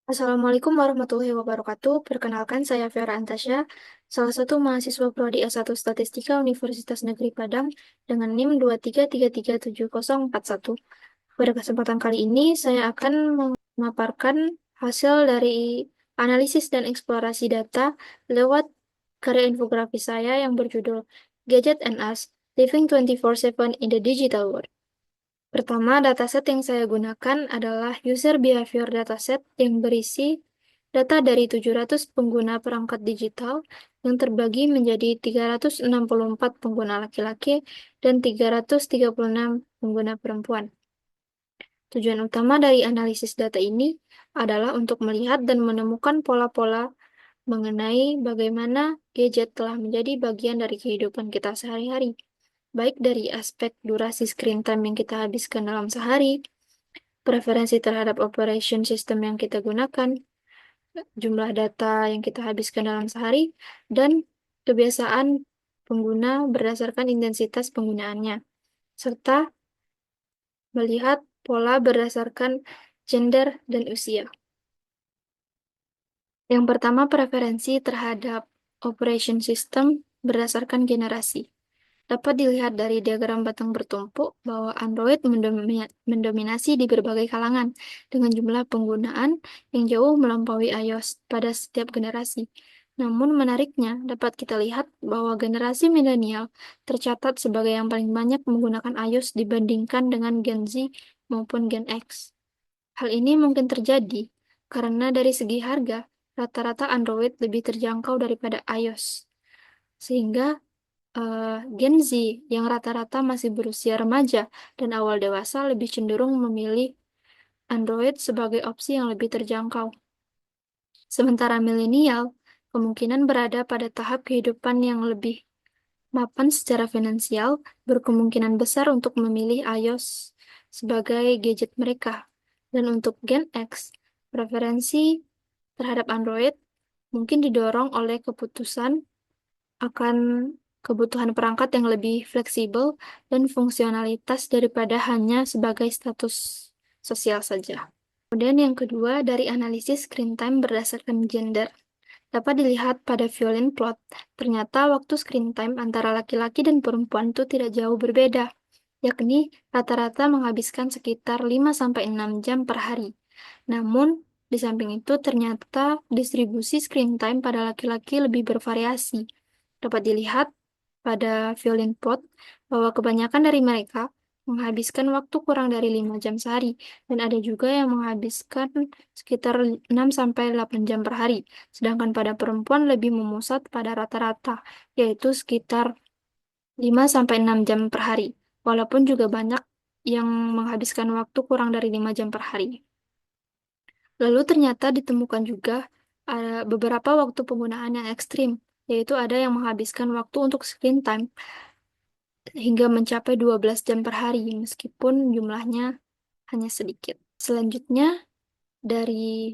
Assalamualaikum warahmatullahi wabarakatuh. Perkenalkan, saya Vera Antasya, salah satu mahasiswa Prodi S1 Statistika Universitas Negeri Padang dengan NIM 233374041. Pada kesempatan kali ini, saya akan memaparkan hasil dari analisis dan eksplorasi data lewat karya infografis saya yang berjudul Gadget and Us, Living 24/7 in the Digital World. Pertama, dataset yang saya gunakan adalah user behavior dataset yang berisi data dari 700 pengguna perangkat digital yang terbagi menjadi 364 pengguna laki-laki dan 336 pengguna perempuan. Tujuan utama dari analisis data ini adalah untuk melihat dan menemukan pola-pola mengenai bagaimana gadget telah menjadi bagian dari kehidupan kita sehari-hari, baik dari aspek durasi screen time yang kita habiskan dalam sehari, preferensi terhadap operation system yang kita gunakan, jumlah data yang kita habiskan dalam sehari, dan kebiasaan pengguna berdasarkan intensitas penggunaannya, serta melihat pola berdasarkan gender dan usia. Yang pertama, preferensi terhadap operation system berdasarkan generasi. Dapat dilihat dari diagram batang bertumpuk bahwa Android mendominasi di berbagai kalangan dengan jumlah penggunaan yang jauh melampaui iOS pada setiap generasi. Namun menariknya, dapat kita lihat bahwa generasi milenial tercatat sebagai yang paling banyak menggunakan iOS dibandingkan dengan Gen Z maupun Gen X. Hal ini mungkin terjadi karena dari segi harga, rata-rata Android lebih terjangkau daripada iOS. Sehingga Gen Z yang rata-rata masih berusia remaja dan awal dewasa lebih cenderung memilih Android sebagai opsi yang lebih terjangkau. Sementara milenial kemungkinan berada pada tahap kehidupan yang lebih mapan secara finansial, berkemungkinan besar untuk memilih iOS sebagai gadget mereka. Dan untuk Gen X, preferensi terhadap Android mungkin didorong oleh keputusan akan kebutuhan perangkat yang lebih fleksibel dan fungsionalitas daripada hanya sebagai status sosial saja. Kemudian yang kedua, dari analisis screen time berdasarkan gender. Dapat dilihat pada violin plot, ternyata waktu screen time antara laki-laki dan perempuan itu tidak jauh berbeda, yakni rata-rata menghabiskan sekitar 5-6 jam per hari. Namun, di samping itu ternyata distribusi screen time pada laki-laki lebih bervariasi. Dapat dilihat pada violin plot bahwa kebanyakan dari mereka menghabiskan waktu kurang dari 5 jam sehari, dan ada juga yang menghabiskan sekitar 6-8 jam per hari, sedangkan pada perempuan lebih memusat pada rata-rata, yaitu sekitar 5-6 jam per hari, walaupun juga banyak yang menghabiskan waktu kurang dari 5 jam per hari. Lalu ternyata ditemukan juga ada beberapa waktu penggunaan yang ekstrim, yaitu ada yang menghabiskan waktu untuk screen time hingga mencapai 12 jam per hari, meskipun jumlahnya hanya sedikit. Selanjutnya, dari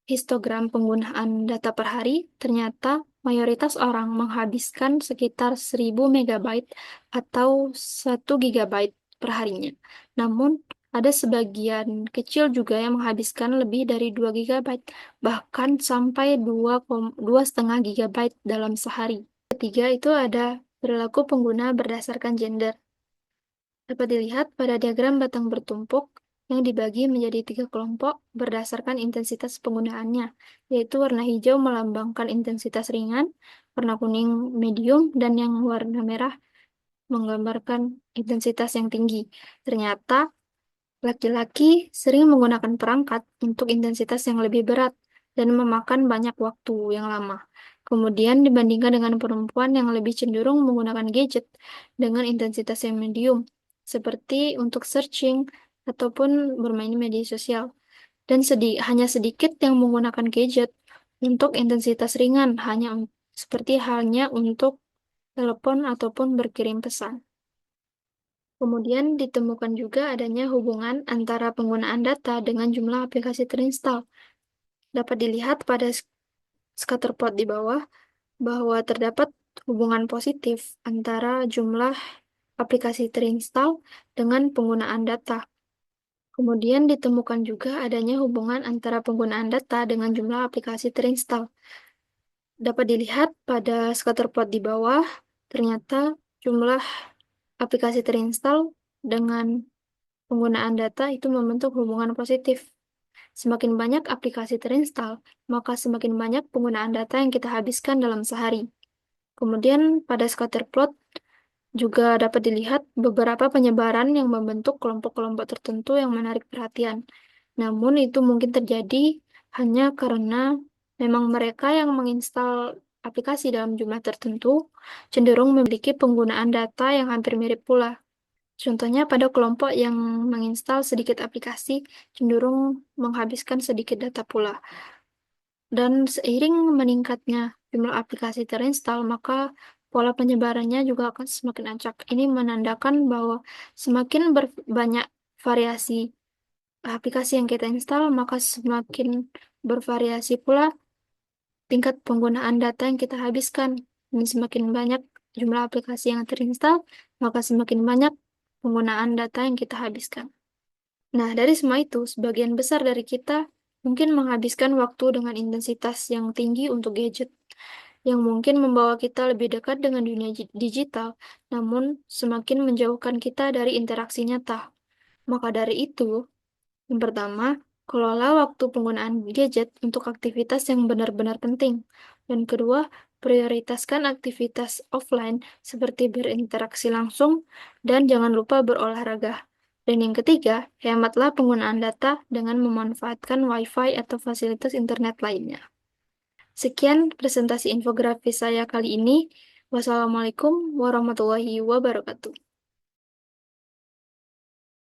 histogram penggunaan data per hari, ternyata mayoritas orang menghabiskan sekitar 1000 megabyte atau 1 gigabyte per harinya. Namun, ada sebagian kecil juga yang menghabiskan lebih dari 2 gigabyte, bahkan sampai 2,5 gigabyte dalam sehari. Ketiga, itu ada perilaku pengguna berdasarkan gender. Dapat dilihat pada diagram batang bertumpuk yang dibagi menjadi 3 kelompok berdasarkan intensitas penggunaannya, yaitu warna hijau melambangkan intensitas ringan, warna kuning medium, dan yang warna merah menggambarkan intensitas yang tinggi. Ternyata laki-laki sering menggunakan perangkat untuk intensitas yang lebih berat dan memakan banyak waktu yang lama. Kemudian dibandingkan dengan perempuan yang lebih cenderung menggunakan gadget dengan intensitas yang medium, seperti untuk searching ataupun bermain media sosial. Dan hanya sedikit yang menggunakan gadget untuk intensitas ringan, seperti halnya untuk telepon ataupun berkirim pesan. Kemudian ditemukan juga adanya hubungan antara penggunaan data dengan jumlah aplikasi terinstall. Dapat dilihat pada scatterplot di bawah bahwa terdapat hubungan positif antara jumlah aplikasi terinstall dengan penggunaan data. Kemudian ditemukan juga adanya hubungan antara penggunaan data dengan jumlah aplikasi terinstall. Dapat dilihat pada scatter plot di bawah, ternyata jumlah aplikasi terinstall dengan penggunaan data itu membentuk hubungan positif. Semakin banyak aplikasi terinstall, maka semakin banyak penggunaan data yang kita habiskan dalam sehari. Kemudian pada scatter plot juga dapat dilihat beberapa penyebaran yang membentuk kelompok-kelompok tertentu yang menarik perhatian. Namun itu mungkin terjadi hanya karena memang mereka yang menginstal aplikasi dalam jumlah tertentu cenderung memiliki penggunaan data yang hampir mirip pula. Contohnya pada kelompok yang menginstal sedikit aplikasi cenderung menghabiskan sedikit data pula. Dan seiring meningkatnya jumlah aplikasi terinstall, maka pola penyebarannya juga akan semakin acak. Ini menandakan bahwa semakin banyak variasi aplikasi yang kita install, maka semakin bervariasi pula tingkat penggunaan data yang kita habiskan. Dan semakin banyak jumlah aplikasi yang terinstall, maka semakin banyak penggunaan data yang kita habiskan. Nah, dari semua itu, sebagian besar dari kita mungkin menghabiskan waktu dengan intensitas yang tinggi untuk gadget, yang mungkin membawa kita lebih dekat dengan dunia digital, namun semakin menjauhkan kita dari interaksi nyata. Maka dari itu, yang pertama, kelola waktu penggunaan gadget untuk aktivitas yang benar-benar penting. Dan kedua, prioritaskan aktivitas offline seperti berinteraksi langsung dan jangan lupa berolahraga. Dan yang ketiga, hematlah penggunaan data dengan memanfaatkan Wi-Fi atau fasilitas internet lainnya. Sekian presentasi infografis saya kali ini. Wassalamualaikum warahmatullahi wabarakatuh.